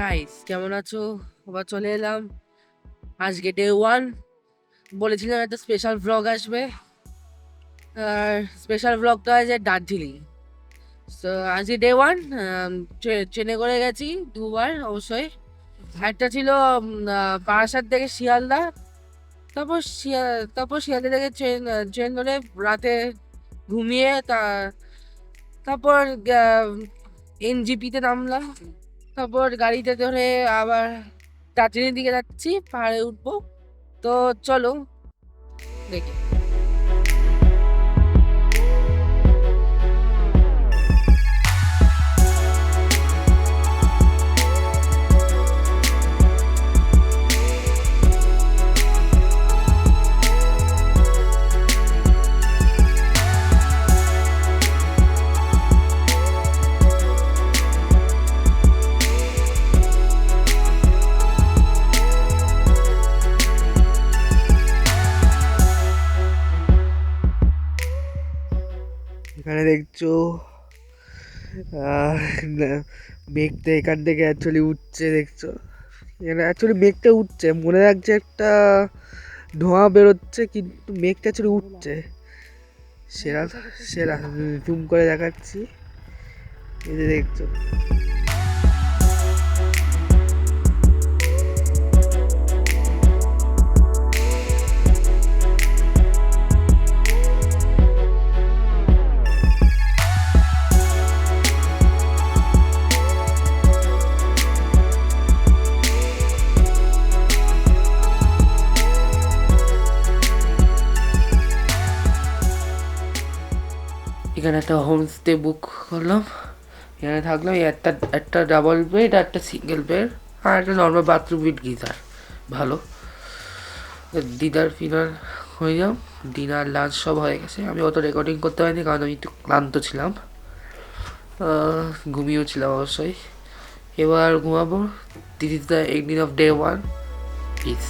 Guys, কেমন আছো? আবার চলে এলাম। আজকে ডে 1। বলেছিলাম একটা স্পেশাল ভ্লগ আসবে, আর স্পেশাল ভ্লগটা আছে দার্জিলিং। তো আজকে ডে 1। ট্রেনে করে গেছি দুবার অবশ্যই। একটা ছিল বারাসাত থেকে শিয়ালদা, তারপর শিয়ালদা থেকে ট্রেন ধরে রাতে ঘুমিয়ে তারপর এনজিপিতে নামলাম। তারপর গাড়িতে ধরে আবার দার্জিলিং দিকে যাচ্ছি, পাহাড়ে উঠবো। তো চলো দেখি। এখানে দেখছো আহ, মেঘটা এখান থেকে অ্যাকচুয়ালি উঠছে, দেখছো? এখানে অ্যাকচুয়ালি মেঘটা উঠছে, মনে রাখছে একটা ধোঁয়া বেরোচ্ছে, কিন্তু মেঘটা অ্যাকচুয়ালি উঠছে। সেরা সেরা জুম করে দেখাচ্ছি, এই যে দেখছো। এখানে একটা হোমস্টে বুক করলাম, এখানে থাকলাম। একটা একটা ডাবল বেড, একটা সিঙ্গেল বেড, আর একটা নর্মাল বাথরুম উইথ গিজার। ভালো। ডিনার ফিনার হয়ে যাও, ডিনার লাঞ্চ সব হয়ে গেছে। আমি অত রেকর্ডিং করতে পারিনি কারণ আমি একটু ক্লান্ত ছিলাম, ঘুমিয়েও ছিলাম অবশ্যই। এবার ঘুমাবো। This is the ending off day 1। Piece.